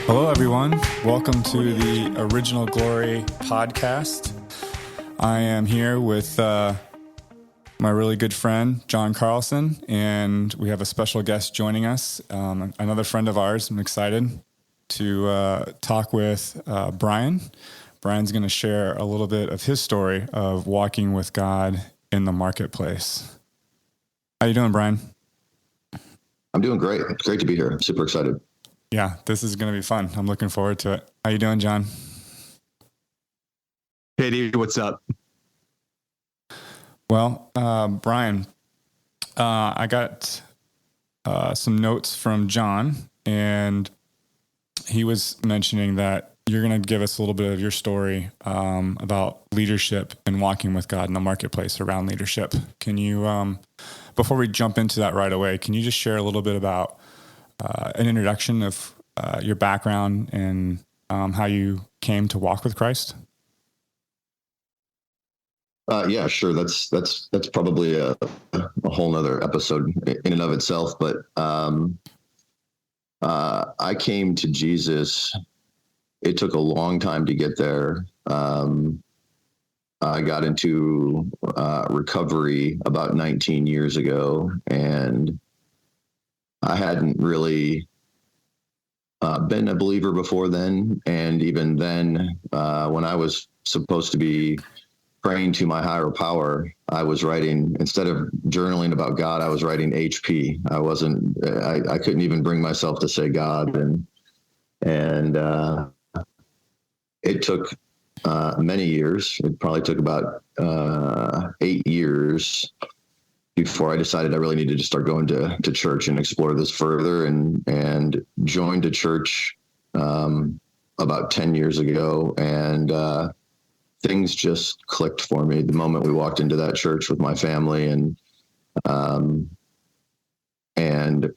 Hello, everyone. Welcome to the Original Glory podcast. I am here with my really good friend, John Carlson, and we have a special guest joining us, another friend of ours. I'm excited to talk with Brian. Brian's going to share a little bit of his story of walking with God in the marketplace. How you doing, Brian? I'm doing great. It's great to be here. I'm super excited. Yeah, this is going to be fun. I'm looking forward to it. How you doing, John? Hey, dude, what's up? Well, Brian, I got some notes from John, and he was mentioning that you're going to give us a little bit of your story about leadership and walking with God in the marketplace around leadership. Can you, before we jump into that right away, can you just share a little bit about an introduction of your background and how you came to walk with Christ? Yeah, sure. That's probably a whole nother episode in and of itself. But I came to Jesus. It took a long time to get there. I got into recovery about 19 years ago, and I hadn't really been a believer before then. And even then, when I was supposed to be praying to my higher power, I was writing, instead of journaling about God, I was writing HP. I couldn't even bring myself to say God. And it took many years. It probably took about 8 years before I decided I really needed to start going to church and explore this further, and joined a church about 10 years ago. And things just clicked for me the moment we walked into that church with my family. And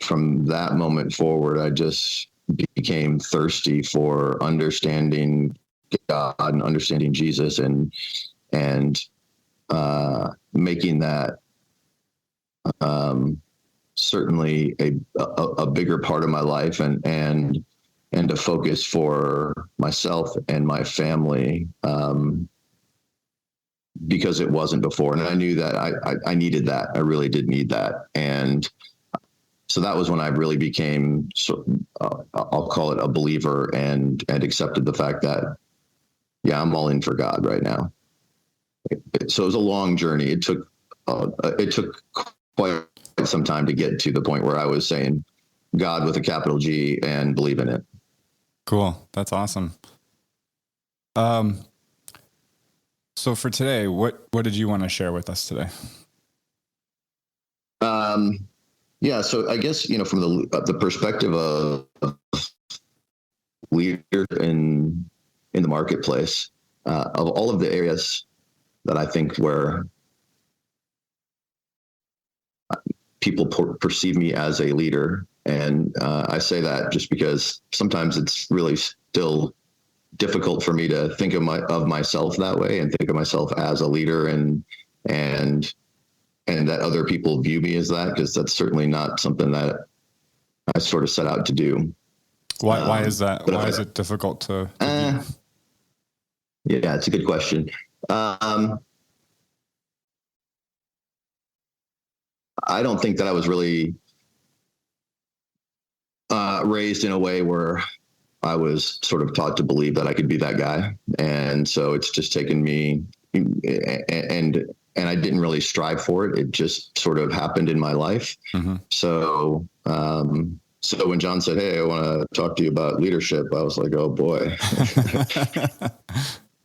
from that moment forward, I just became thirsty for understanding God and understanding Jesus, and making that certainly a bigger part of my life, and a focus for myself and my family, because it wasn't before. And I knew that I needed that. I really did need that. And so that was when I really became, I'll call it a believer, and accepted the fact that, yeah, I'm all in for God right now. So it was a long journey. It took quite some time to get to the point where I was saying God with a capital G and believe in it. Cool. That's awesome. So for today, what did you want to share with us today? Yeah. So I guess, from the perspective of leader in the marketplace, of all of the areas that I think where people perceive me as a leader. And I say that just because sometimes it's really still difficult for me to think of myself that way, and think of myself as a leader, and that other people view me as that, because that's certainly not something that I sort of set out to do. Why is that? Why is it difficult to view? Yeah, it's a good question. I don't think that I was really raised in a way where I was sort of taught to believe that I could be that guy. And so it's just taken me, and I didn't really strive for it. It just sort of happened in my life. Mm-hmm. So when John said, "Hey, I want to talk to you about leadership," I was like, "Oh boy."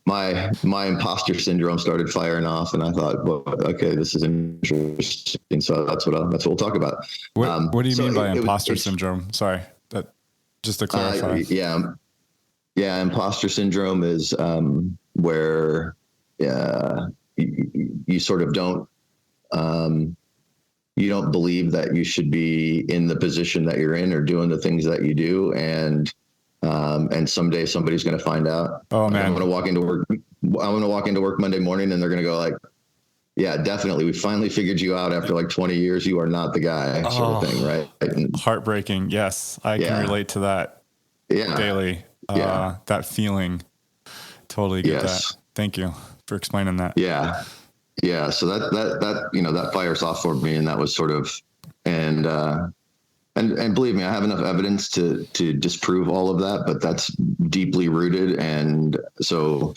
My imposter syndrome started firing off, and I thought, well, okay, this is interesting. So that's what we'll talk about. What do you mean by imposter syndrome? Sorry, that just to clarify. Yeah. Imposter syndrome is where you sort of don't believe that you should be in the position that you're in, or doing the things that you do, and someday somebody's going to find out. Oh man, I'm going to walk into work Monday morning, and they're going to go like, "Yeah, definitely. We finally figured you out after like 20 years. You are not the guy," sort of thing, right? Heartbreaking. Yes, I can relate to that. Yeah. daily. That feeling. Totally get that. Thank you for explaining that. Yeah. Yeah. So that, that fires off for me. And that was sort of, and believe me, I have enough evidence to disprove all of that, but that's deeply rooted. And so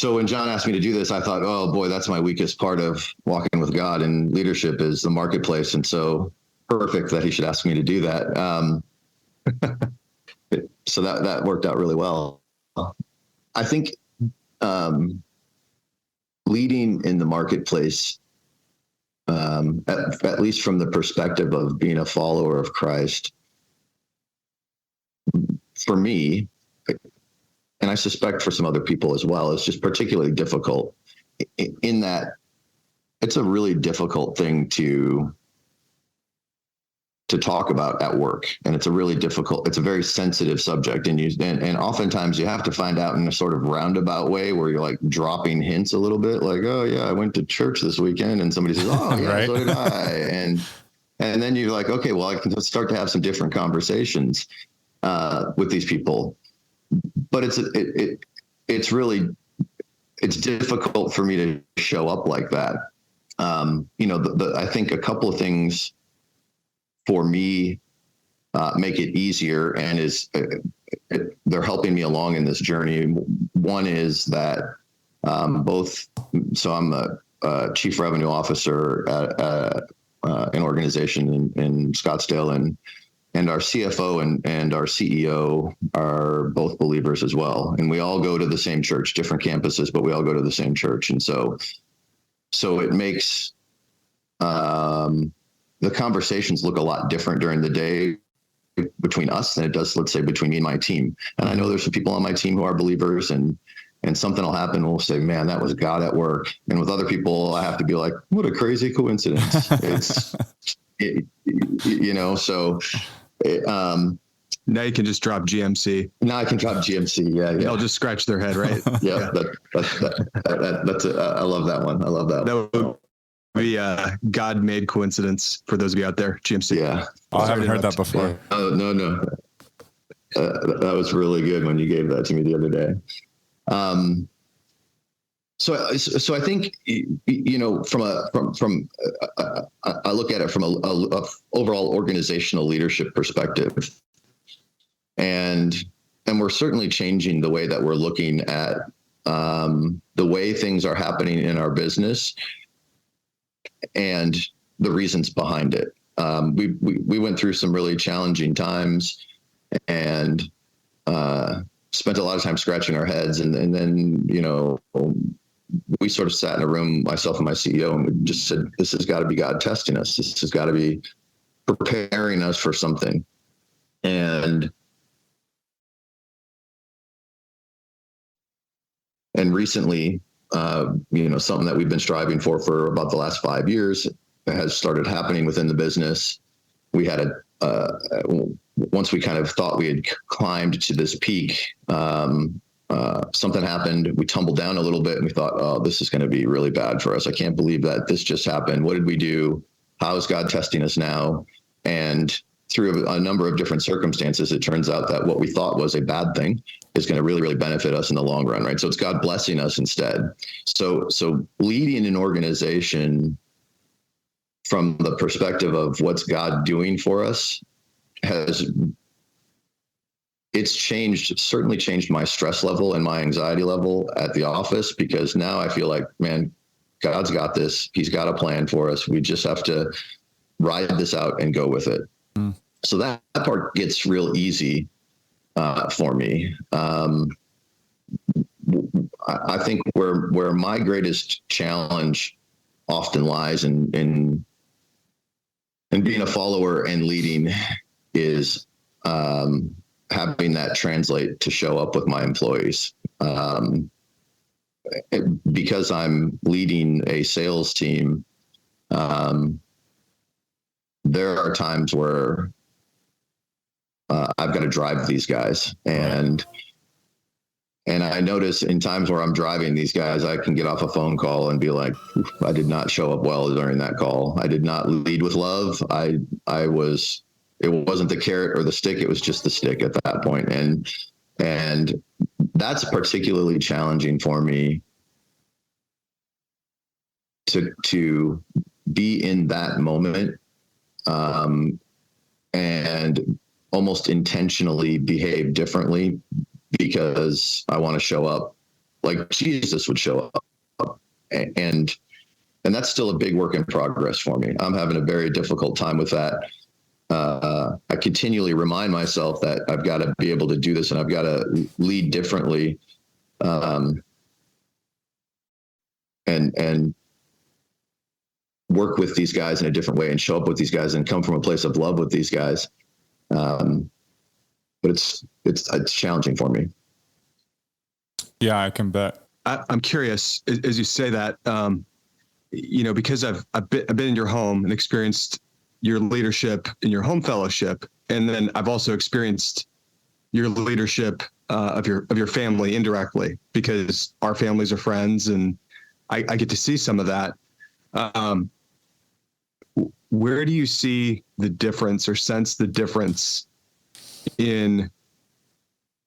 when John asked me to do this, I thought, oh boy, that's my weakest part of walking with God, and leadership is the marketplace. And so perfect that he should ask me to do that. So that worked out really well. I think leading in the marketplace, at least from the perspective of being a follower of Christ, for me, and I suspect for some other people as well, it's just particularly difficult in that it's a really difficult thing to talk about at work. And it's a very sensitive subject. And oftentimes you have to find out in a sort of roundabout way where you're like dropping hints a little bit, like, oh yeah, I went to church this weekend, and somebody says, oh yeah, right. So did I. And then you're like, okay, well, I can start to have some different conversations with these people. But it's difficult for me to show up like that. I think a couple of things for me make it easier, and they're helping me along in this journey. One is that so I'm a chief revenue officer at an organization in Scottsdale, and our CFO and our CEO are both believers as well. And we all go to the same church, different campuses, but we all go to the same church. And so it makes the conversations look a lot different during the day between us than it does, let's say, between me and my team. And I know there's some people on my team who are believers, and something will happen. We'll say, man, that was God at work. And with other people, I have to be like, what a crazy coincidence. Now you can just drop GMC. Now I can drop GMC. Yeah. They'll just scratch their head, right? Yeah. That's I love that one. I love that. That would be a God-made coincidence for those of you out there. GMC. Yeah. I haven't heard that before. Yeah. Oh, no. That was really good when you gave that to me the other day. So I think, I look at it from a overall organizational leadership perspective, and we're certainly changing the way that we're looking at the way things are happening in our business and the reasons behind it. We went through some really challenging times, and spent a lot of time scratching our heads, and then we sort of sat in a room, myself and my CEO, and we just said, this has got to be God testing us. This has got to be preparing us for something. And recently, something that we've been striving for about the last 5 years has started happening within the business. We had once we kind of thought we had climbed to this peak, something happened. We tumbled down a little bit, and we thought, oh, this is going to be really bad for us. I can't believe that this just happened. What did we do? How is God testing us now? And through a number of different circumstances, it turns out that what we thought was a bad thing is going to really, really benefit us in the long run, right? So it's God blessing us instead. So leading an organization from the perspective of what's God doing for us certainly changed my stress level and my anxiety level at the office, because now I feel like, man, God's got this. He's got a plan for us. We just have to ride this out and go with it. Mm. So that part gets real easy for me. I think where my greatest challenge often lies in being a follower and leading is having that translate to show up with my employees. Because I'm leading a sales team, there are times where I've got to drive these guys, and I notice in times where I'm driving these guys, I can get off a phone call and be like, I did not show up well during that call. I did not lead with love. I was it wasn't the carrot or the stick. It was just the stick at that point. And that's particularly challenging for me to be in that moment, and almost intentionally behave differently because I want to show up like Jesus would show up. And that's still a big work in progress for me. I'm having a very difficult time with that. I continually remind myself that I've got to be able to do this and I've got to lead differently. And work with these guys in a different way and show up with these guys and come from a place of love with these guys. But it's challenging for me. Yeah, I can bet. I'm curious as you say that, because I've been in your home and experienced your leadership in your home fellowship, and then I've also experienced your leadership of your family indirectly because our families are friends, and I get to see some of that. Where do you see the difference or sense the difference in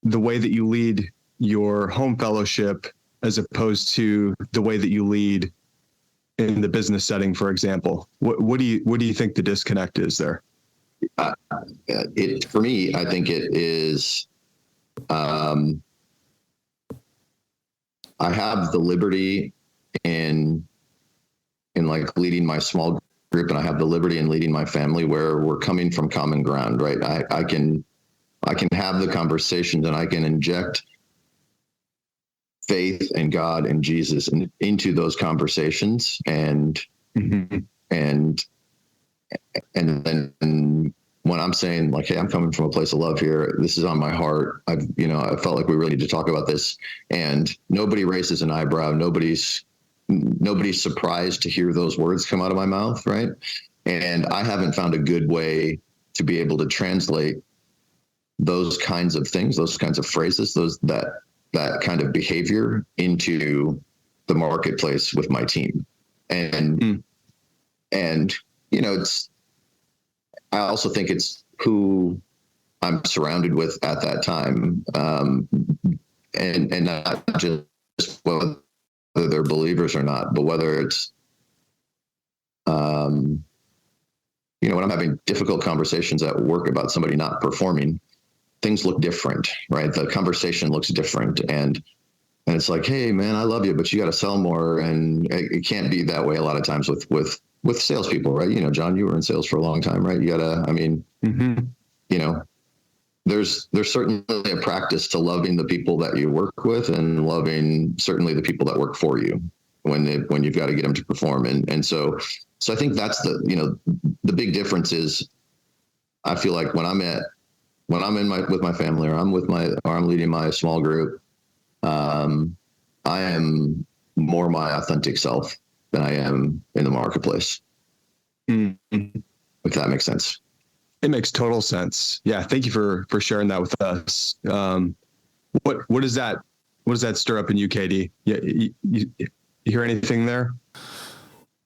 the way that you lead your home fellowship as opposed to the way that you lead in the business setting, for example? What do you think the disconnect is there? For me, I think it is, I have the liberty in like leading my small group, and I have the liberty in leading my family where we're coming from common ground, right? I can have the conversations and I can inject faith and God and Jesus into those conversations. And, mm-hmm. and then when I'm saying like, hey, I'm coming from a place of love here, this is on my heart. I felt like we really need to talk about this, and nobody raises an eyebrow. Nobody's surprised to hear those words come out of my mouth. Right. And I haven't found a good way to be able to translate those kinds of things, those kinds of phrases, that kind of behavior into the marketplace with my team. And I also think it's who I'm surrounded with at that time. And not just whether they're believers or not, but whether it's, when I'm having difficult conversations at work about somebody not performing, things look different, right? The conversation looks different. And it's like, hey man, I love you, but you got to sell more. And it can't be that way a lot of times with salespeople, right? John, you were in sales for a long time, right? You gotta, mm-hmm. There's certainly a practice to loving the people that you work with and loving certainly the people that work for you when you've got to get them to perform. And so I think that's the big difference is I feel like when I'm with my family or I'm leading my small group, I am more my authentic self than I am in the marketplace. Mm-hmm. If that makes sense. It makes total sense. Yeah. Thank you for sharing that with us. What does that stir up in you, Katie? Yeah. You hear anything there?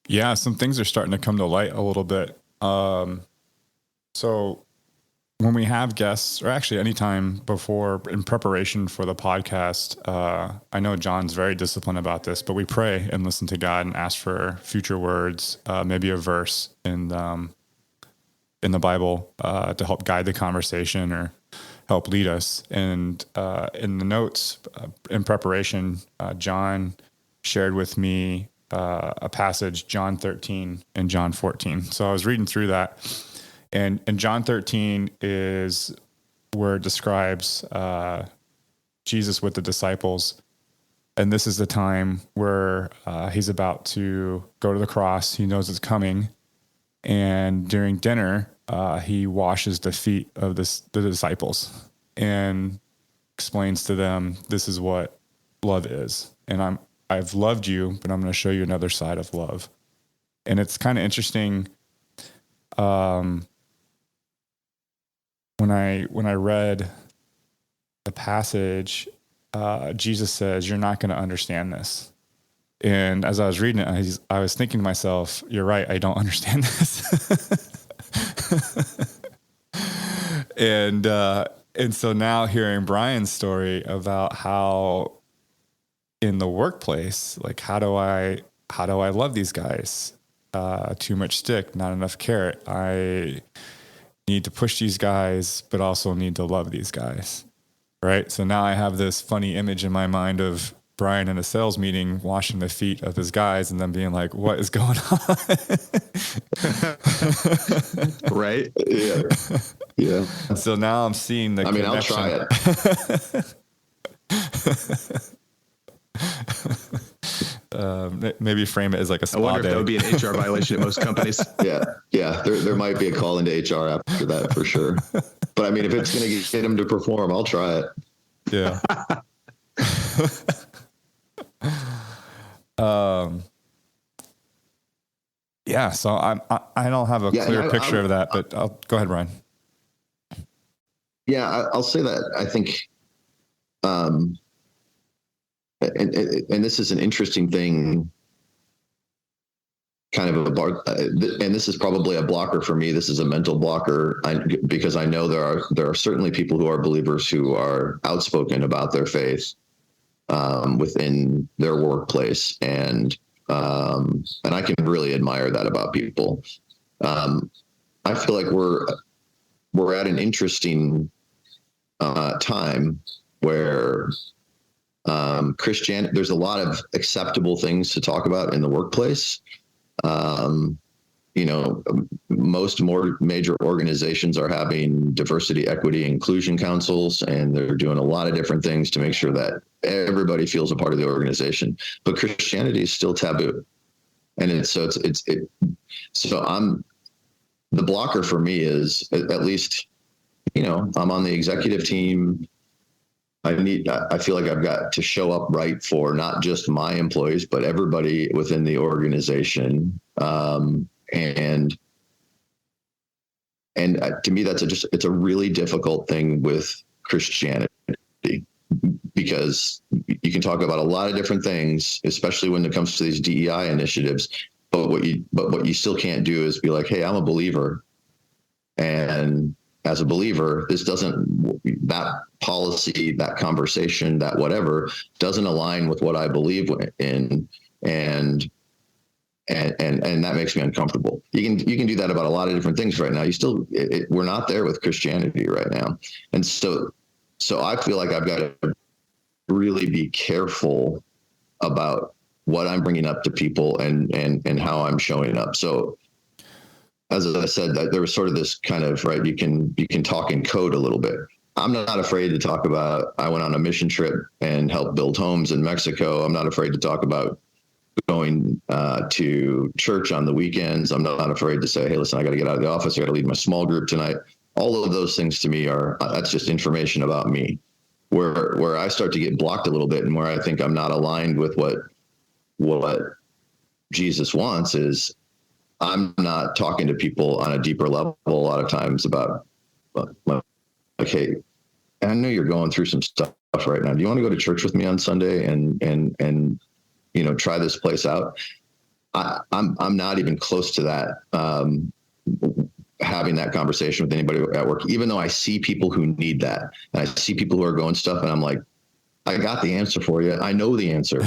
Yeah. Some things are starting to come to light a little bit. So when we have guests, or actually anytime before in preparation for the podcast, I know John's very disciplined about this, but we pray and listen to God and ask for future words, maybe a verse in the Bible to help guide the conversation or help lead us. And in the notes in preparation, John shared with me a passage, John 13 and John 14. So I was reading through that. And John 13 is where it describes Jesus with the disciples. And this is the time where he's about to go to the cross. He knows it's coming. And during dinner, he washes the feet of the disciples and explains to them, this is what love is. And I've loved you, but I'm going to show you another side of love. And it's kind of interesting. When I read the passage, Jesus says, you're not going to understand this. And as I was reading it, I was thinking to myself, you're right, I don't understand this. And so now hearing Brian's story about how in the workplace, like how do I love these guys? Too much stick, not enough carrot. I need to push these guys, but also need to love these guys. Right. So now I have this funny image in my mind of Brian in a sales meeting, washing the feet of his guys and then being like, what is going on? Right. Yeah. Yeah. So now I'm seeing the connection. I'll try it. Maybe frame it as like a spa I wonder day. if that would be an HR violation at most companies. Yeah. Yeah. There might be a call into HR after that for sure. But I mean, if it's going to get him to perform, I'll try it. Yeah. Yeah. So I don't have a clear picture of that, but go ahead, Ryan. Yeah, I'll say that. I think, and this is an interesting thing, kind of and this is probably a blocker for me. This is a mental blocker because I know there are certainly people who are believers who are outspoken about their faith within their workplace, and I can really admire that about people. I feel like we're at an interesting time where Christianity, there's a lot of acceptable things to talk about in the workplace. Most more major organizations are having diversity, equity, inclusion councils, and they're doing a lot of different things to make sure that everybody feels a part of the organization. But Christianity is still taboo, and so the blocker for me is at least, I'm on the executive team. I feel like I've got to show up right for not just my employees, but everybody within the organization. And to me, it's a really difficult thing with Christianity, because you can talk about a lot of different things, especially when it comes to these DEI initiatives. But what you still can't do is be like, hey, I'm a believer, and as a believer, that policy, that conversation, that whatever doesn't align with what I believe in, and that makes me uncomfortable. You can do that about a lot of different things right now. We're not there with Christianity right now, and so I feel like I've got to really be careful about what I'm bringing up to people and how I'm showing up. So, as I said, that there was sort of this kind of, right, you can talk in code a little bit. I'm not afraid to talk about, I went on a mission trip and helped build homes in Mexico. I'm not afraid to talk about going to church on the weekends. I'm not afraid to say, hey, listen, I got to get out of the office. I got to lead my small group tonight. All of those things to me that's just information about me. Where I start to get blocked a little bit, and where I think I'm not aligned with what Jesus wants, is I'm not talking to people on a deeper level a lot of times about, like, hey, I know you're going through some stuff right now. Do you want to go to church with me on Sunday and try this place out? I'm not even close to that, having that conversation with anybody at work, even though I see people who need that, and I see people who are going stuff, and I'm like, I got the answer for you. I know the answer.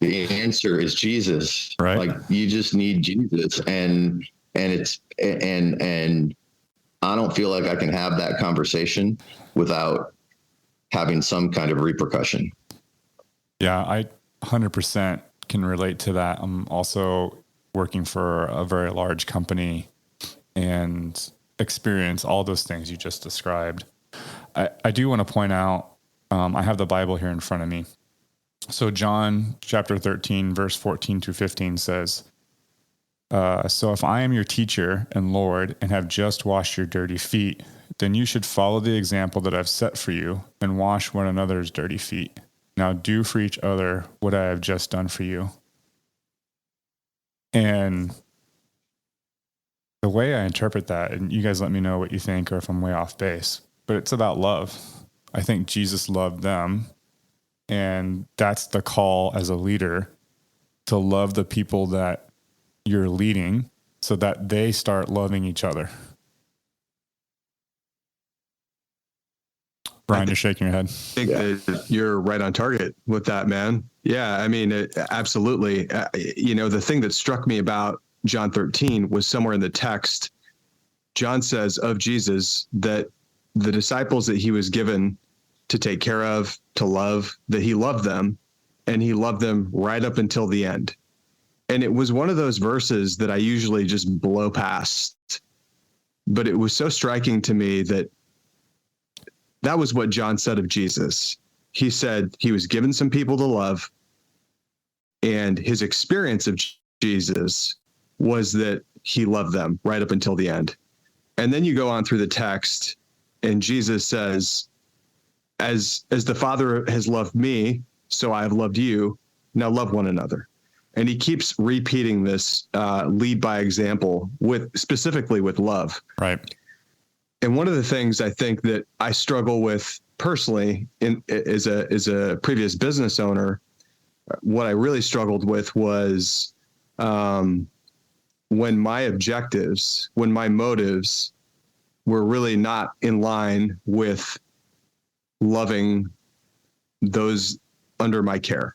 The answer is Jesus. Right. Like, you just need Jesus. And I don't feel like I can have that conversation without having some kind of repercussion. Yeah, I 100% can relate to that. I'm also working for a very large company and experience all those things you just described. I do want to point out, I have the Bible here in front of me. So John chapter 13, verse 14 to 15 says, so if I am your teacher and Lord and have just washed your dirty feet, then you should follow the example that I've set for you and wash one another's dirty feet. Now do for each other what I have just done for you. And the way I interpret that, and you guys let me know what you think or if I'm way off base, but it's about love. I think Jesus loved them, and that's the call as a leader, to love the people that you're leading so that they start loving each other. Brian, you're shaking your head. I think that you're right on target with that, man. Yeah, I mean, absolutely. The thing that struck me about John 13 was somewhere in the text, John says of Jesus that the disciples that he was given to take care of, to love, that he loved them, and he loved them right up until the end. And it was one of those verses that I usually just blow past, but it was so striking to me that was what John said of Jesus. He said he was given some people to love, and his experience of Jesus was that he loved them right up until the end. And then you go on through the text, and Jesus says, as the Father has loved me, so I have loved you. Now love one another. And he keeps repeating this lead by example, specifically with love. Right. And one of the things I think that I struggle with personally as a previous business owner, what I really struggled with was when my objectives, when my motives were really not in line with loving those under my care.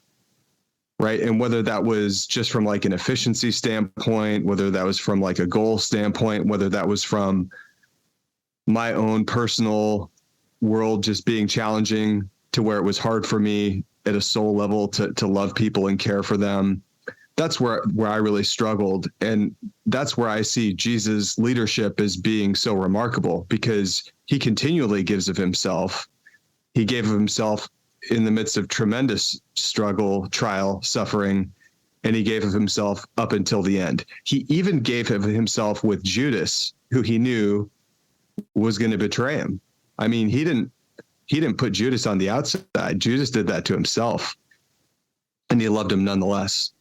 Right. And whether that was just from like an efficiency standpoint, whether that was from like a goal standpoint, whether that was from my own personal world just being challenging to where it was hard for me at a soul level to love people and care for them. That's where I really struggled. And that's where I see Jesus' leadership as being so remarkable, because he continually gives of himself. He gave of himself in the midst of tremendous struggle, trial, suffering, and he gave of himself up until the end. He even gave of himself with Judas, who he knew was going to betray him. I mean, he didn't put Judas on the outside. Judas did that to himself, and he loved him nonetheless.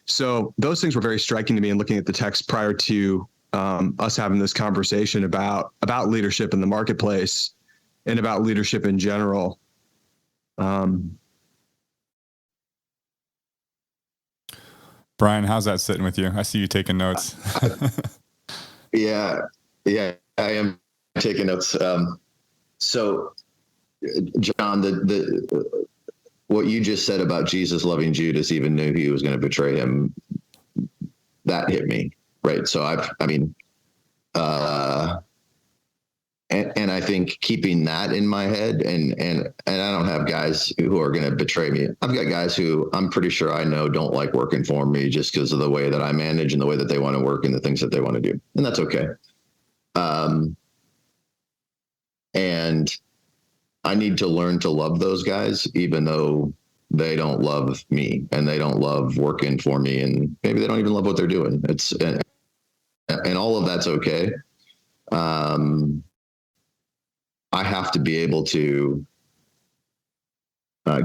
So those things were very striking to me in looking at the text prior to us having this conversation about leadership in the marketplace and about leadership in general. Brian, how's that sitting with you? I see you taking notes. Yeah, I am taking notes. So, John, the what you just said about Jesus loving Judas, even knew he was going to betray him, that hit me, right? So and I think keeping that in my head, and I don't have guys who are going to betray me. I've got guys who I'm pretty sure I know don't like working for me just because of the way that I manage and the way that they want to work and the things that they want to do. And that's okay. And I need to learn to love those guys, even though they don't love me and they don't love working for me. And maybe they don't even love what they're doing. And all of that's okay. I have to be able to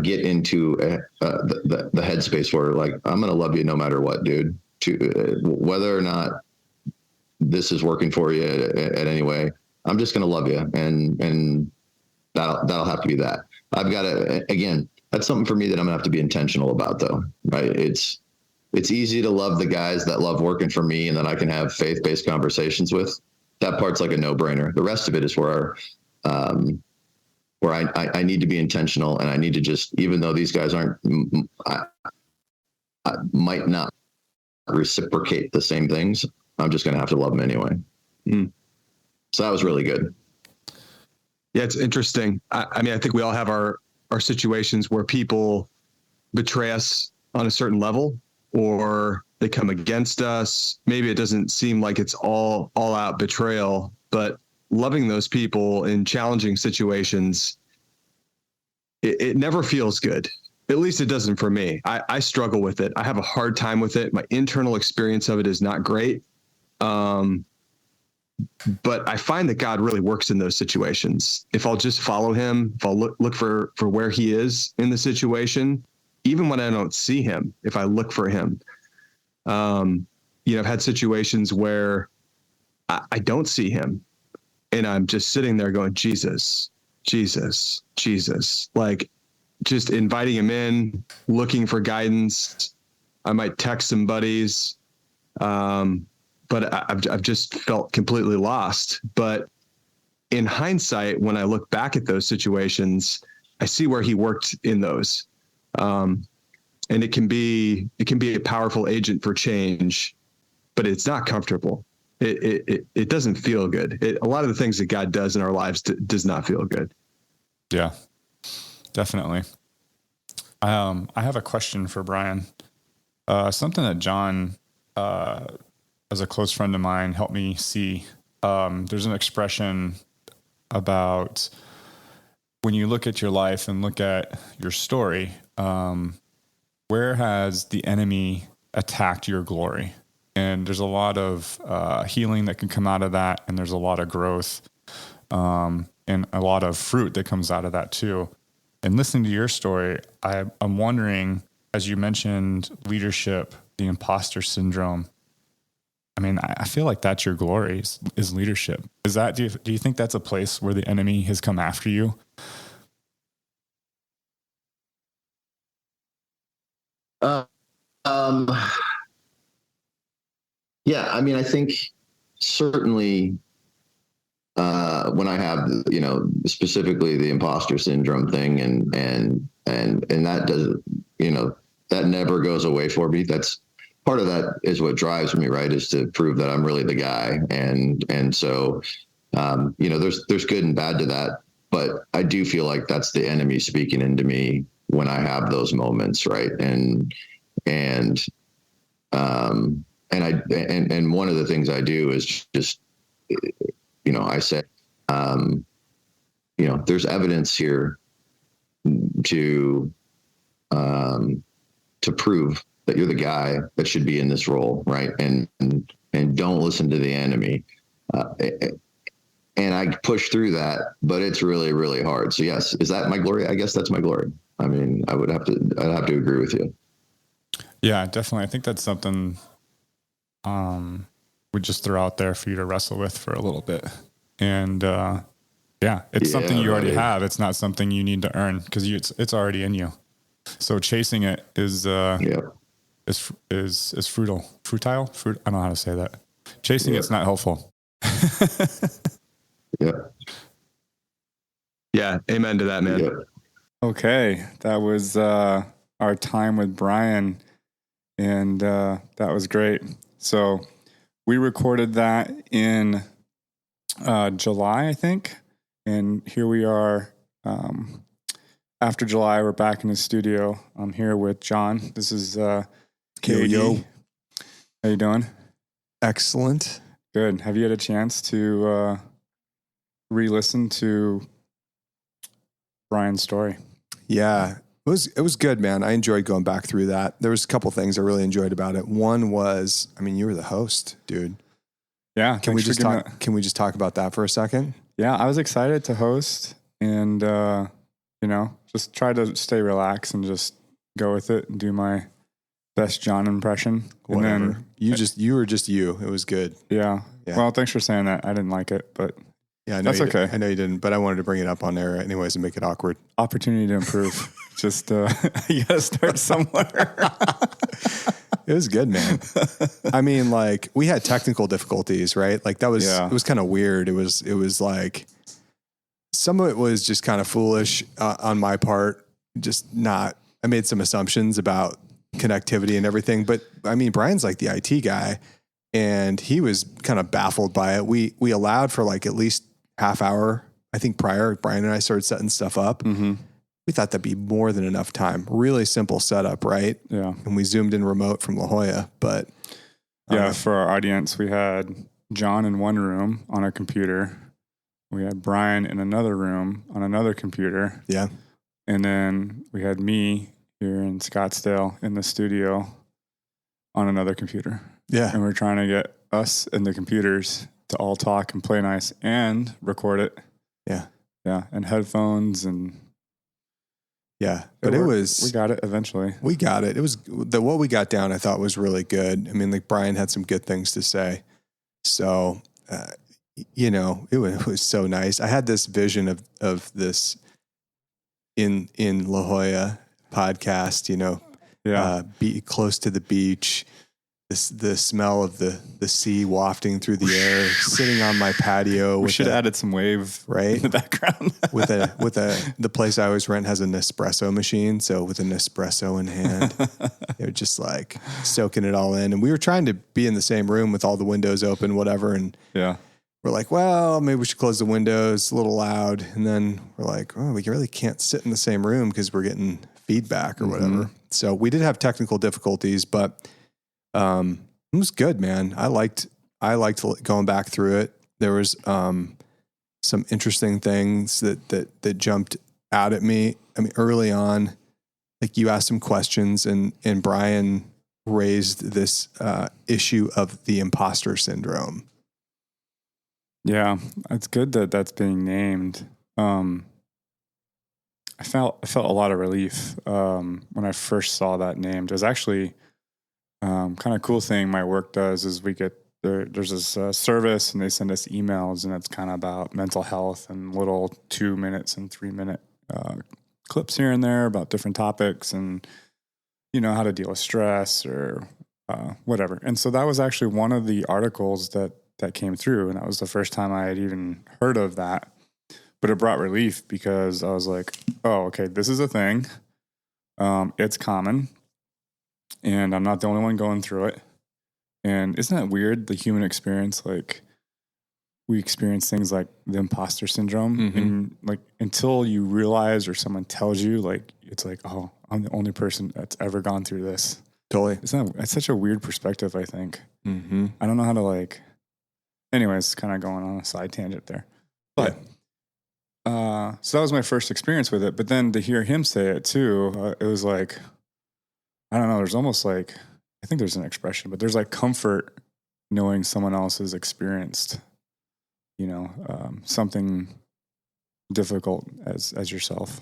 get into the headspace where, like, I'm going to love you no matter what, dude. Whether or not this is working for you at any way, I'm just going to love you, and that'll have to be that. I've got to, again, that's something for me that I'm gonna have to be intentional about, though, right? It's easy to love the guys that love working for me and that I can have faith-based conversations with. That part's like a no-brainer. The rest of it is where I need to be intentional, and I need to just, even though these guys I might not reciprocate the same things, I'm just going to have to love them anyway. So that was really good. Yeah, it's interesting. I mean, I think we all have our situations where people betray us on a certain level, or they come against us. Maybe it doesn't seem like it's all out betrayal, but loving those people in challenging situations, it never feels good. At least it doesn't for me. I struggle with it. I have a hard time with it. My internal experience of it is not great. But I find that God really works in those situations. If I'll just follow him, if I'll look for where he is in the situation, even when I don't see him, if I look for him, I've had situations where I don't see him, and I'm just sitting there going, Jesus, Jesus, Jesus, like just inviting him in, looking for guidance. I might text some buddies, but I've just felt completely lost. But in hindsight, when I look back at those situations, I see where he worked in those. And it can be a powerful agent for change, but it's not comfortable. It doesn't feel good. A lot of the things that God does in our lives does not feel good. Yeah, definitely. I have a question for Brian. Something that John, as a close friend of mine, helped me see. There's an expression about when you look at your life and look at your story, where has the enemy attacked your glory? And there's a lot of healing that can come out of that. And there's a lot of growth and a lot of fruit that comes out of that too. And listening to your story, I'm wondering, as you mentioned leadership, the imposter syndrome, I mean, I feel like that's your glory is leadership. Is that, do you think that's a place where the enemy has come after you? Yeah, I mean, I think certainly when I have, specifically the imposter syndrome thing, and that does, that never goes away for me. That's part of that is what drives me, right? Is to prove that I'm really the guy, and so there's good and bad to that, but I do feel like that's the enemy speaking into me when I have those moments, right? And one of the things I do is just, I say, there's evidence here to prove that you're the guy that should be in this role, right? And don't listen to the enemy. And I push through that, but it's really, really hard. So yes, is that my glory? I guess that's my glory. I mean, I'd have to agree with you. Yeah, definitely. I think that's something we just throw out there for you to wrestle with for a little bit. And it's something you already have. It's not something you need to earn because it's already in you. So chasing it is futile. I don't know how to say that. Chasing it's not helpful. Yeah. Yeah. Amen to that, man. Yeah. Okay. That was our time with Brian. And that was great. So we recorded that in July, I think. And here we are. After July, we're back in the studio. I'm here with John. This is KD. Yo. How you doing? Excellent. Good. Have you had a chance to re-listen to Brian's story? Yeah, it was good, man. I enjoyed going back through that. There was a couple things I really enjoyed about it. One was, I mean, you were the host, dude. Yeah. Can we just talk about that for a second? Yeah, I was excited to host and, just try to stay relaxed and just go with it and do my best John impression. Whatever. And then you were just you. It was good. Yeah. Well, thanks for saying that. I didn't like it, but yeah, I know that's okay. I know you didn't, but I wanted to bring it up on there anyways and make it awkward. Opportunity to improve. Just, you gotta start somewhere. It was good, man. I mean, like we had technical difficulties, right? Like it was kind of weird. It was like some of it was just kind of foolish on my part. I made some assumptions about connectivity and everything, but I mean, Brian's like the IT guy and he was kind of baffled by it. We allowed for like at least half hour, I think prior, Brian and I started setting stuff up. Mm-hmm. We thought that'd be more than enough time. Really simple setup, right? Yeah. And we zoomed in remote from La Jolla, but for our audience, we had John in one room on a computer. We had Brian in another room on another computer. Yeah. And then we had me here in Scottsdale in the studio on another computer. Yeah. And we're trying to get us and the computers to all talk and play nice and record it. Yeah. Yeah. And headphones and yeah. But we got it eventually. We got it. It was what we got down, I thought was really good. I mean, like Brian had some good things to say. So, it was so nice. I had this vision of this in La Jolla podcast, be close to the beach, the smell of the sea wafting through the air, sitting on my patio. We should have added some wave right in the background. with the place I always rent has a Nespresso machine. So with a Nespresso in hand, they're just like soaking it all in. And we were trying to be in the same room with all the windows open, whatever. And yeah, we're like, well, maybe we should close the windows. It's a little loud. And then we're like, oh, we really can't sit in the same room because we're getting feedback or whatever. So we did have technical difficulties, but it was good, man. I liked going back through it. There was some interesting things that jumped out at me. I mean, early on, like you asked some questions, and Brian raised this issue of the imposter syndrome. Yeah, it's good that that's being named. I felt a lot of relief when I first saw that named. It was actually kind of cool thing my work does is we get there's this service, and they send us emails, and it's kind of about mental health and little 2 minutes and 3 minute clips here and there about different topics and how to deal with stress or whatever. And so that was actually one of the articles that came through, and that was the first time I had even heard of that. But it brought relief because I was like, oh, okay, this is a thing. It's common. And I'm not the only one going through it. And isn't that weird, the human experience? Like, we experience things like the imposter syndrome. And like, until you realize or someone tells you, like, it's like, oh, I'm the only person that's ever gone through this. Totally. It's such a weird perspective, I think. I don't know how to anyways, kind of going on a side tangent there. But, so that was my first experience with it. But then to hear him say it too, it was like, I don't know, there's almost like, I think there's an expression, but there's like comfort knowing someone else has experienced, something difficult as yourself.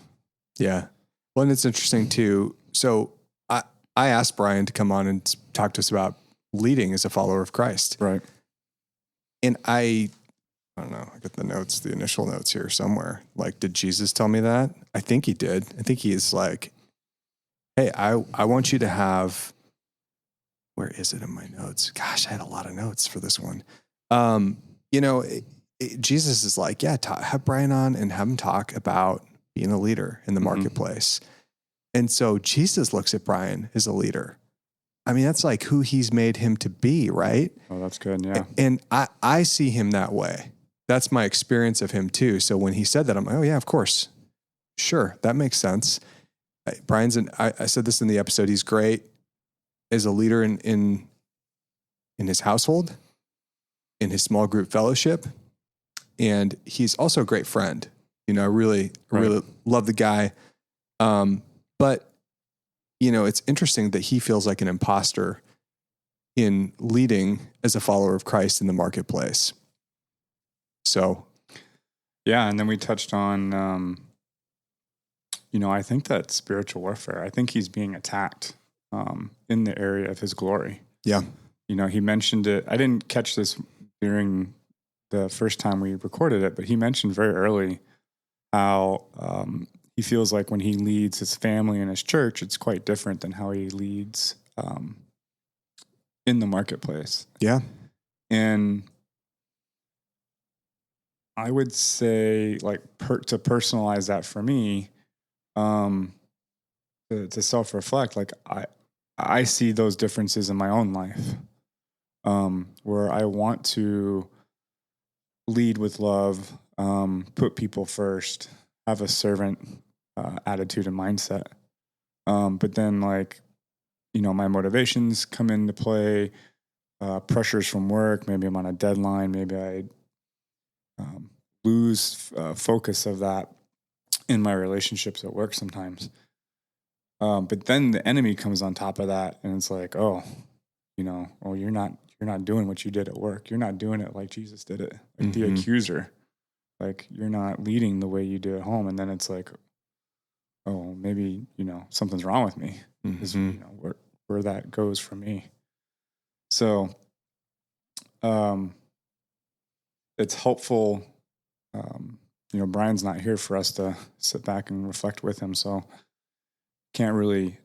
Yeah. Well, and it's interesting too. So I asked Brian to come on and talk to us about leading as a follower of Christ. Right. And I don't know, I got the initial notes here somewhere. Like, did Jesus tell me that? I think he did. I think he is like, hey, I want you to have, where is it in my notes? Gosh, I had a lot of notes for this one. Jesus is like, yeah, have Brian on and have him talk about being a leader in the marketplace. And so Jesus looks at Brian as a leader. I mean, that's like who he's made him to be, right? Oh, that's good. Yeah. And I see him that way. That's my experience of him too. So when he said that, I'm like, oh yeah, of course. Sure. That makes sense. Brian's I said this in the episode. He's great as a leader in his household, in his small group fellowship. And he's also a great friend. I really love the guy. But it's interesting that he feels like an imposter in leading as a follower of Christ in the marketplace. So, yeah. And then we touched on, I think that spiritual warfare, I think he's being attacked in the area of his glory. Yeah. He mentioned it. I didn't catch this during the first time we recorded it, but he mentioned very early how he feels like when he leads his family and his church, it's quite different than how he leads in the marketplace. Yeah. And I would say, like, to personalize that for me, to self-reflect, like I see those differences in my own life, where I want to lead with love, put people first, have a servant attitude and mindset. But then, like, my motivations come into play, pressures from work. Maybe I'm on a deadline. Maybe I lose focus of that in my relationships at work sometimes. But then the enemy comes on top of that, and it's like, oh, you're not doing what you did at work. You're not doing it like Jesus did it. Like the accuser, like you're not leading the way you do at home. And then it's like, oh, maybe, something's wrong with me. Is, where that goes for me. So, it's helpful. Brian's not here for us to sit back and reflect with him. So can't really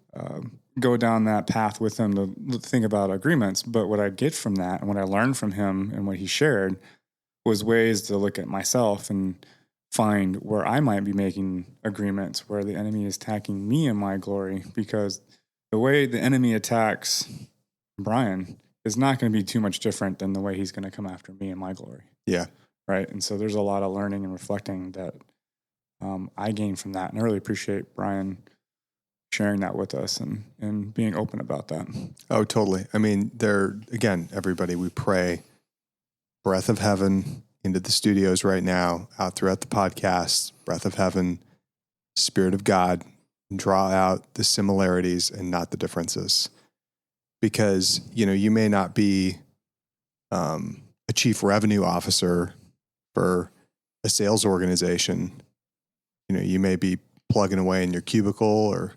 go down that path with him to think about agreements. But what I get from that and what I learned from him and what he shared was ways to look at myself and find where I might be making agreements, where the enemy is attacking me in my glory, because the way the enemy attacks Brian is not going to be too much different than the way he's going to come after me in my glory. Yeah. Right. And so there's a lot of learning and reflecting that I gained from that. And I really appreciate Brian sharing that with us and being open about that. Oh, totally. I mean, again, everybody, we pray breath of heaven into the studios right now, out throughout the podcast, breath of heaven, Spirit of God, draw out the similarities and not the differences. Because, you may not be a chief revenue officer for a sales organization. You may be plugging away in your cubicle, or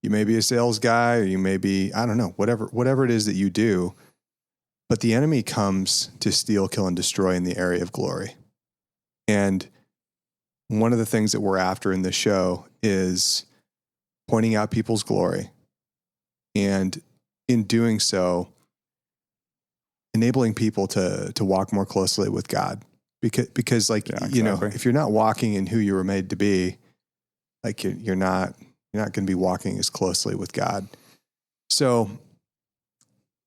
you may be a sales guy, or you may be, I don't know, whatever it is that you do. But the enemy comes to steal, kill, and destroy in the area of glory. And one of the things that we're after in this show is pointing out people's glory. And in doing so, enabling people to walk more closely with God. Because exactly. If you're not walking in who you were made to be, like you're not going to be walking as closely with God. So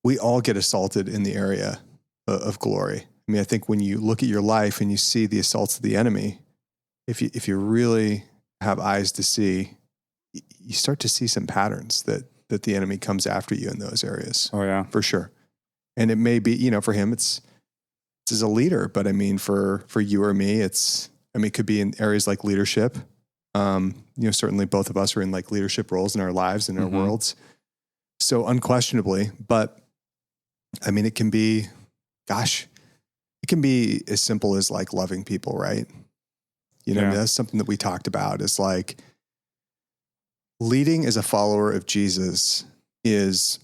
we all get assaulted in the area of glory. I mean, I think when you look at your life and you see the assaults of the enemy, if you really have eyes to see, you start to see some patterns that the enemy comes after you in those areas. Oh yeah, for sure. And it may be, for him, it's as a leader, but I mean, for you or me, it could be in areas like leadership. Certainly both of us are in like leadership roles in our lives and our worlds. So unquestionably, but I mean, it can be as simple as like loving people, right? That's something that we talked about, is like leading as a follower of Jesus is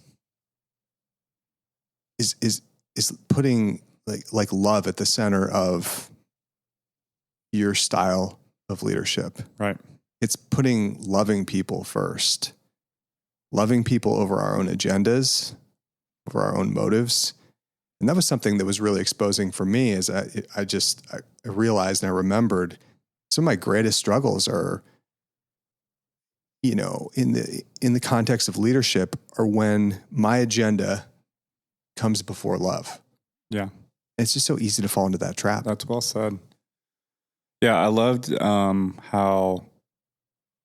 putting like love at the center of your style of leadership. Right. It's putting loving people first, loving people over our own agendas, over our own motives. And that was something that was really exposing for me, as I realized and I remembered some of my greatest struggles are, in the context of leadership, are when my agenda comes before love. Yeah. It's just so easy to fall into that trap. That's well said. Yeah. I loved how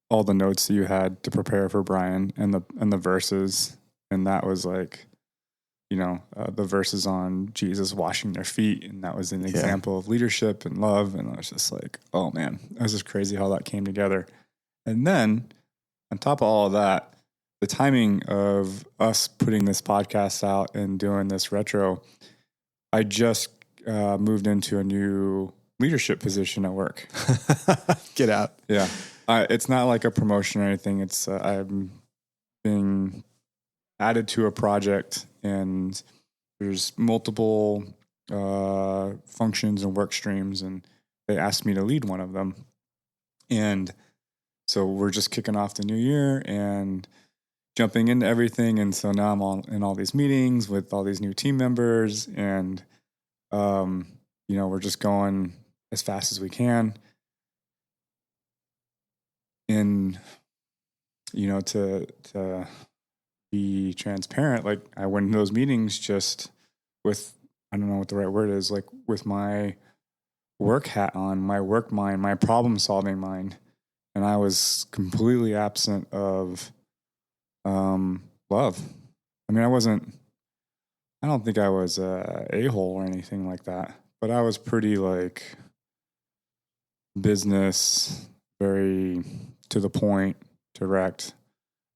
all the notes that you had to prepare for Brian and the verses. And that was like, the verses on Jesus washing their feet. And that was an example of leadership and love. And I was just like, oh man, it was just crazy how that came together. And then on top of all of that, the timing of us putting this podcast out and doing this retro, I just moved into a new leadership position at work. Get out. Yeah. It's not like a promotion or anything. It's I'm being added to a project, and there's multiple functions and work streams, and they asked me to lead one of them. And so we're just kicking off the new year and jumping into everything. And so now I'm in all these meetings with all these new team members, and we're just going as fast as we can. And to be transparent, like I went in those meetings just with, I don't know what the right word is, like with my work hat on, my work mind, my problem solving mind. And I was completely absent of love. I mean, I don't think I was a a-hole or anything like that, but I was pretty like business, very to the point, direct.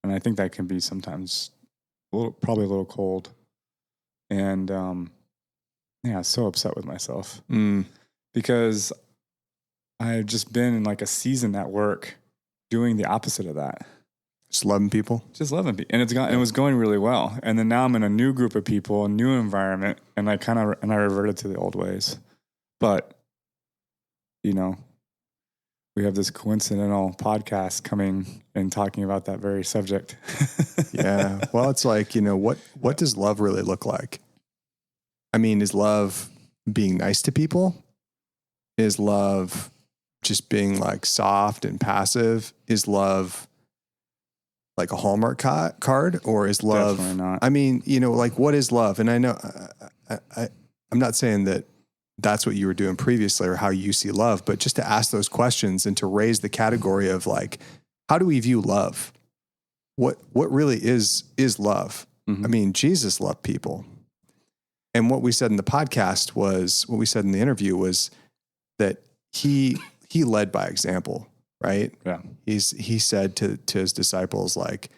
And I think that can be sometimes probably a little cold. And so upset with myself because I had just been in like a season at work doing the opposite of that. Just loving people. And it was going really well. And then now I'm in a new group of people, a new environment, and I reverted to the old ways. But, we have this coincidental podcast coming and talking about that very subject. Yeah. Well, it's like, what does love really look like? I mean, is love being nice to people? Is love just being like soft and passive? Is love like a Hallmark card, or is love? Definitely not. I mean, like, what is love? And I know I'm not saying that that's what you were doing previously or how you see love, but just to ask those questions and to raise the category of like, how do we view love? What really is love? Mm-hmm. I mean, Jesus loved people. And what we said in the podcast was, what we said in the interview was that he led by example, right? Yeah. He said to his disciples, like,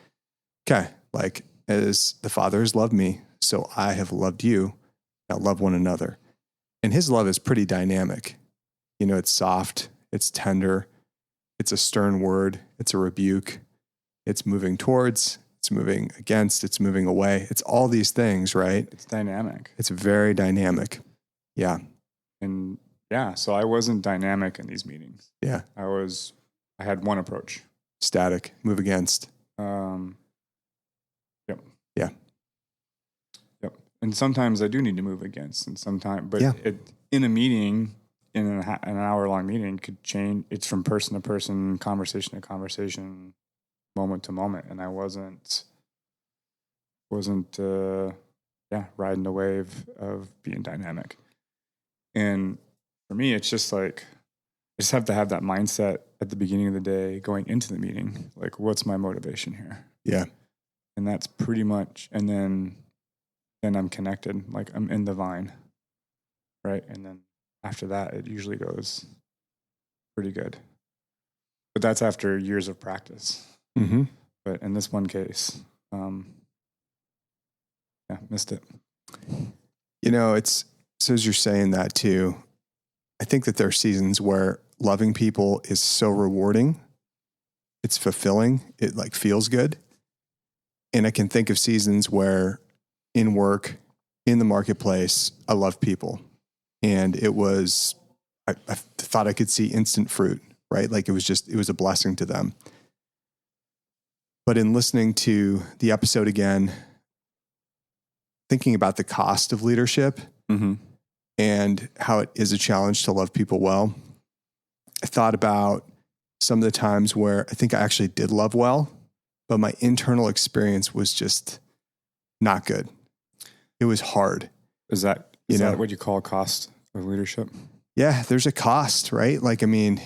okay, like, as the Father has loved me, so I have loved you. Now love one another. And his love is pretty dynamic. It's soft, it's tender, it's a stern word, it's a rebuke, it's moving towards, it's moving against, it's moving away. It's all these things, right? It's dynamic. It's very dynamic. Yeah. And yeah, so I wasn't dynamic in these meetings. Yeah. I had one approach. Static, move against. Yep. Yeah. Yep. And sometimes I do need to move against, and sometimes, but Yeah. In a meeting, in an hour-long meeting, could change. It's from person to person, conversation to conversation, moment to moment, and I wasn't riding the wave of being dynamic. And for me, it's just like I just have to have that mindset at the beginning of the day, going into the meeting, like, what's my motivation here? Yeah. And that's pretty much, and then I'm connected, like I'm in the vine, right? And then after that, it usually goes pretty good. But that's after years of practice. Mm-hmm. But in this one case, missed it. It's, so as you're saying that too, I think that there are seasons where loving people is so rewarding. It's fulfilling. It like feels good. And I can think of seasons where in work, in the marketplace, I love people. And it was, I thought I could see instant fruit, right? Like it was a blessing to them. But in listening to the episode again, thinking about the cost of leadership, Mm-hmm. and how it is a challenge to love people well, I thought about some of the times where I think I actually did love well, but my internal experience was just not good. It was hard. Is that what you call cost of leadership? Yeah, there's a cost, right? Like, I mean,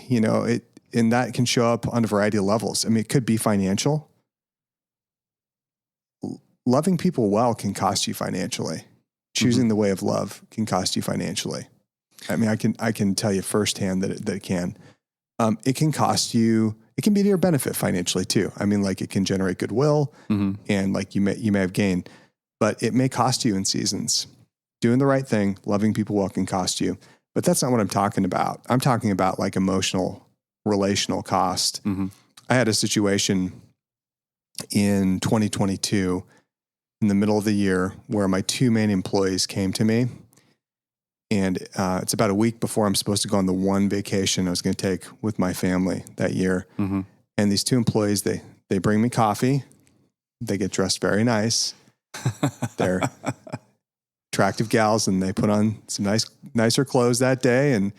and that can show up on a variety of levels. I mean, it could be financial. Loving people well can cost you financially. Choosing the way of love can cost you financially. I mean, I can tell you firsthand that it can. It can cost you. It can be to your benefit financially too. I mean, like it can generate goodwill, and like you may have gain, but it may cost you in seasons. Doing the right thing, loving people well can cost you. But that's not what I'm talking about. I'm talking about like emotional, relational cost. Mm-hmm. I had a situation in 2022 in the middle of the year where my two main employees came to me, and it's about a week before I'm supposed to go on the one vacation I was going to take with my family that year. Mm-hmm. And these two employees, they bring me coffee. They get dressed very nice. They're attractive gals, and they put on some nicer clothes that day, and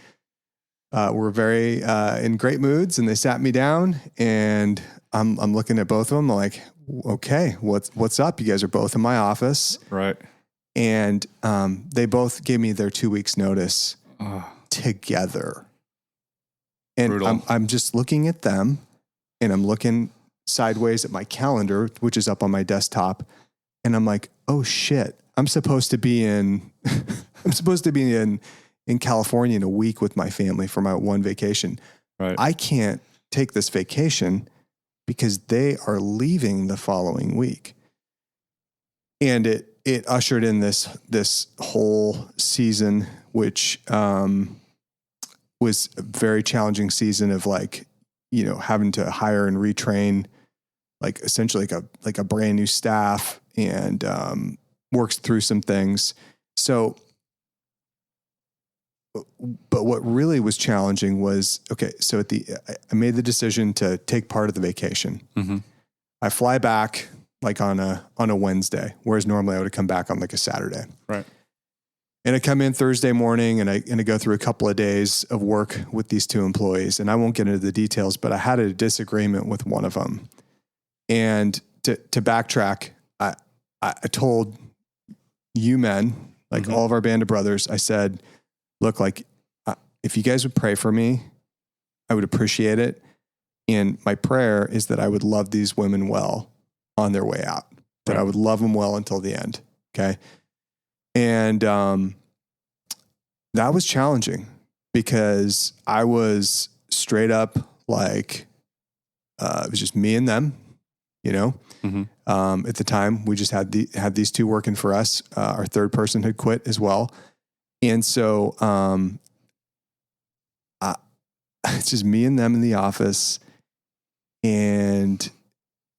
were very in great moods. And they sat me down, and I'm looking at both of them like, okay, what's up? You guys are both in my office. Right. And they both gave me their 2 weeks notice together. And I'm just looking at them, and I'm looking sideways at my calendar, which is up on my desktop. And I'm like, oh shit, I'm supposed to be in California in a week with my family for my one vacation. Right. I can't take this vacation because they are leaving the following week. And it ushered in this whole season, which was a very challenging season of like, having to hire and retrain, like essentially like a brand new staff, and works through some things. So but what really was challenging was, okay, so I made the decision to take part of the vacation. Mm-hmm. I fly back like on a Wednesday, whereas normally I would have come back on like a Saturday. Right. And I come in Thursday morning and I go through a couple of days of work with these two employees. And I won't get into the details, but I had a disagreement with one of them. And to backtrack, I told you men, like all of our band of brothers, I said, look, like if you guys would pray for me, I would appreciate it. And my prayer is that I would love these women well on their way out, that I would love them well until the end. Okay. And that was challenging because I was straight up like, it was just me and them, you know. Mm-hmm. At the time, we just had these two working for us. Our third person had quit as well. And so it's just me and them in the office. And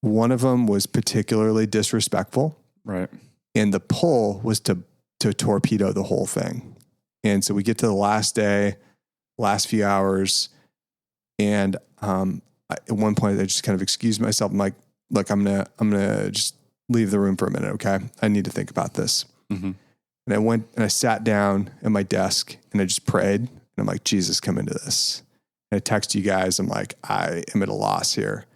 one of them was particularly disrespectful. Right. And the pull was to torpedo the whole thing. And so we get to the last day, last few hours. And at one point I just kind of excused myself. I'm like, look, I'm going to just leave the room for a minute. Okay. I need to think about this. Mm-hmm. And I went and I sat down at my desk and I just prayed. And I'm like, Jesus, come into this. And I text you guys. I'm like, I am at a loss here.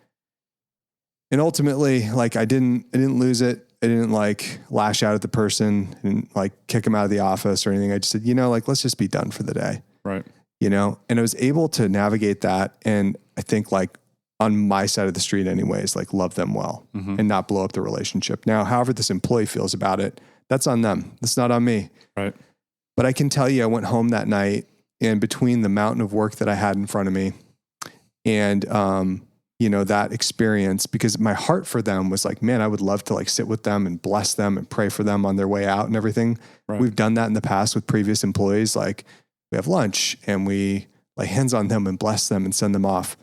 And ultimately, like I didn't lose it. I didn't like lash out at the person and like kick him out of the office or anything. I just said, like, let's just be done for the day. Right. And I was able to navigate that. And I think like on my side of the street anyways, like love them well and not blow up the relationship. Now, however this employee feels about it, that's on them. That's not on me. Right. But I can tell you, I went home that night and between the mountain of work that I had in front of me and, that experience, because my heart for them was like, man, I would love to like sit with them and bless them and pray for them on their way out and everything. Right. We've done that in the past with previous employees. Like we have lunch and we lay hands on them and bless them and send them off.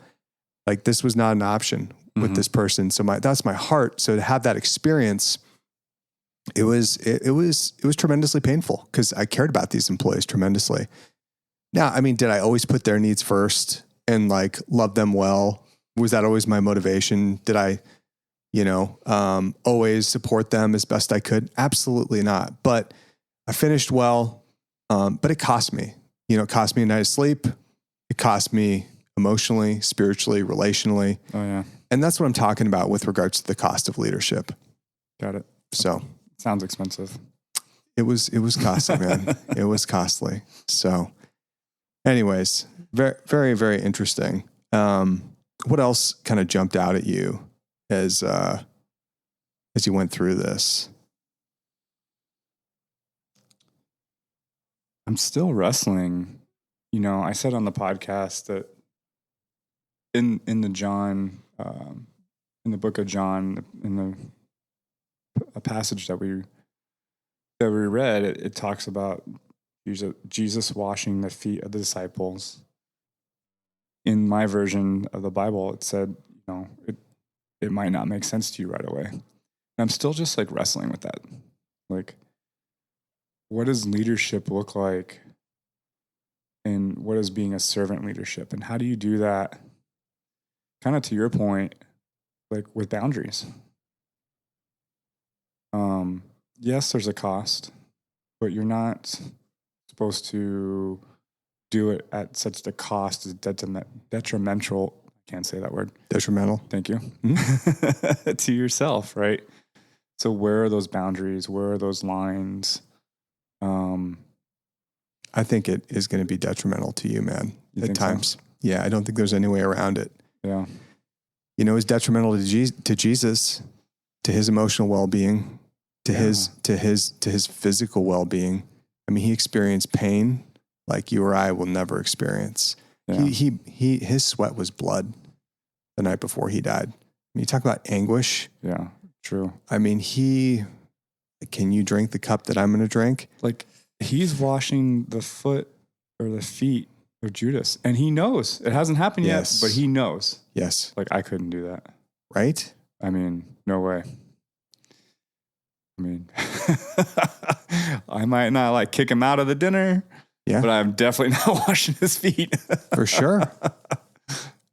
Like this was not an option with this person. So that's my heart. So to have that experience, it was tremendously painful because I cared about these employees tremendously. Now, I mean, did I always put their needs first and like love them well? Was that always my motivation? Did I, always support them as best I could? Absolutely not. But I finished well. But it cost me, it cost me a night of sleep. It cost me emotionally, spiritually, relationally. Oh yeah. And that's what I'm talking about with regards to the cost of leadership. Got it. So sounds expensive. It was costly, man. It was costly. So anyways, very, very, very interesting. What else kind of jumped out at you as you went through this? I'm still wrestling. I said on the podcast that in the John, in the book of John, in a passage that we read, it talks about Jesus washing the feet of the disciples. In my version of the Bible, it said, it might not make sense to you right away. And I'm still just like wrestling with that. Like, what does leadership look like? And what is being a servant leadership? And how do you do that? Kind of to your point, like with boundaries. Yes, there's a cost, but you're not supposed to do it at such the cost as detrimental. I can't say that word. Detrimental. Thank you. Mm-hmm. To yourself, right? So where are those boundaries? Where are those lines? I think it is going to be detrimental to you, man, at times. So? Yeah, I don't think there's any way around it. Yeah. It's detrimental to Jesus, to his emotional well-being, to his physical well-being. I mean, he experienced pain like you or I will never experience. Yeah. His sweat was blood the night before he died. I mean, you talk about anguish. Yeah, true. I mean, can you drink the cup that I'm going to drink? Like he's washing the foot or the feet of Judas and he knows it hasn't happened yet, but he knows. Yes. Like I couldn't do that. Right? I mean, no way. I mean, I might not like kick him out of the dinner, Yeah. But I'm definitely not washing his feet. For sure.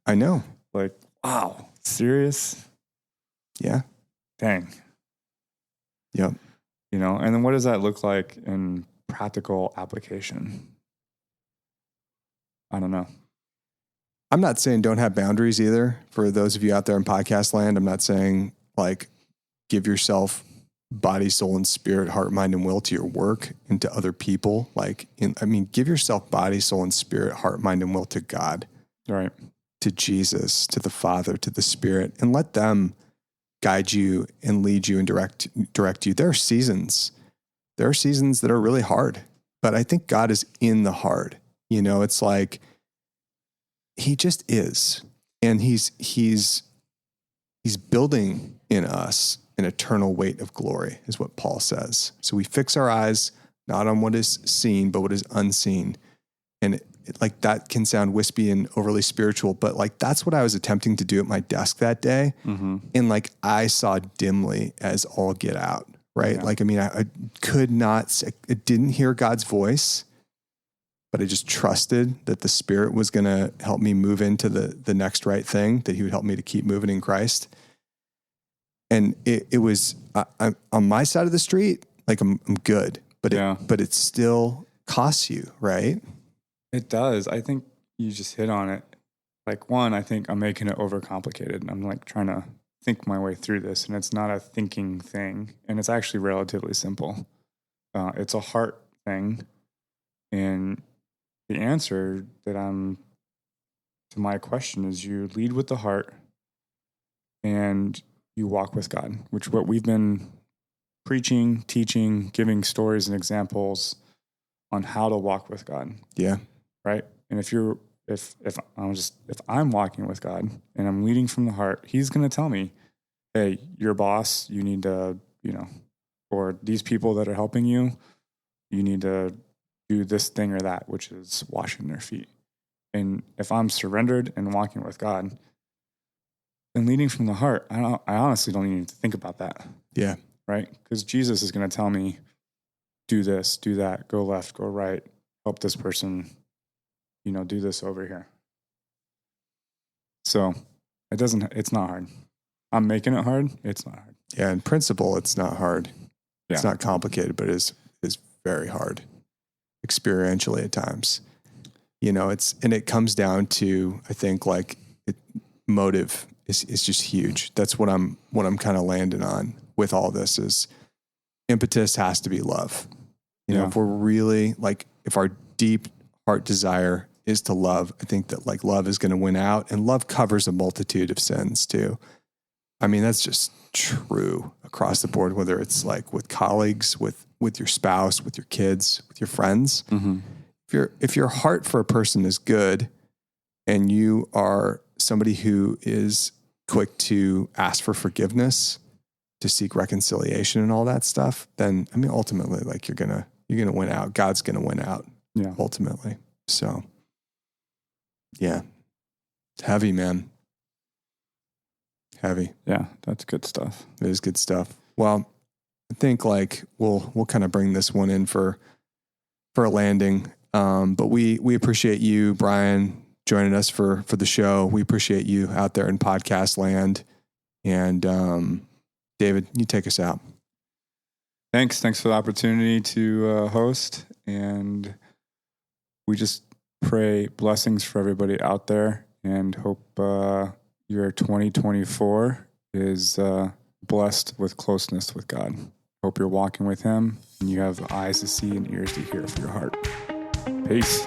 I know. Like, wow, serious? Yeah. Dang. Yep. You know, and then what does that look like in practical application? I don't know. I'm not saying don't have boundaries either. For those of you out there in podcast land, I'm not saying like give yourself body, soul, and spirit, heart, mind, and will to your work and to other people. Give yourself body, soul, and spirit, heart, mind, and will to God. Right. To Jesus, to the Father, to the Spirit, and let them guide you and lead you and direct you. There are seasons that are really hard, but I think God is in the hard. You know, it's like he just is. And he's building in us an eternal weight of glory, is what Paul says. So we fix our eyes not on what is seen, but what is unseen. And like that can sound wispy and overly spiritual, but like that's what I was attempting to do at my desk that day. Mm-hmm. And like I saw dimly as all get out, right? Yeah. Like, I mean, I didn't hear God's voice, but I just trusted that the Spirit was going to help me move into the next right thing, that he would help me to keep moving in Christ. And it was I'm on my side of the street, like I'm good, but it still costs you, right? It does. I think you just hit on it. Like, one, I think I'm making it overcomplicated. I'm like trying to think my way through this, and it's not a thinking thing, and it's actually relatively simple. It's a heart thing, and the answer to my question is you lead with the heart and you walk with God, which is what we've been preaching, teaching, giving stories and examples on how to walk with God. Yeah. Right. And if I'm walking with God and I'm leading from the heart, he's going to tell me, hey, your boss, you need to, or these people that are helping you, you need to do this thing or that, which is washing their feet. And if I'm surrendered and walking with God and leading from the heart, I honestly don't even need to think about that. Yeah. Right. Because Jesus is going to tell me, do this, do that, go left, go right, help this person, do this over here. So it's not hard. I'm making it hard. It's not hard. Yeah. In principle, it's not hard. Yeah. It's not complicated, but it is very hard experientially at times. And it comes down to, I think, like motive is just huge. That's what I'm kind of landing on with all this is impetus has to be love. If we're really if our deep heart desire is to love, I think that like love is going to win out, and love covers a multitude of sins too. I mean, that's just true across the board, whether it's like with colleagues, with your spouse, with your kids, with your friends. Mm-hmm. If your heart for a person is good and you are somebody who is quick to ask for forgiveness, to seek reconciliation and all that stuff, then I mean, ultimately, like you're gonna win out. God's gonna win out. Yeah. Ultimately. So yeah. It's heavy, man. Heavy. Yeah, that's good stuff. It is good stuff. Well, I think like we'll kind of bring this one in for a landing. But we appreciate you, Brian, joining us for the show. We appreciate you out there in podcast land. And David, you take us out. Thanks for the opportunity to host. And we just pray blessings for everybody out there and hope your 2024 is blessed with closeness with God. Hope you're walking with him and you have eyes to see and ears to hear for your heart. Peace.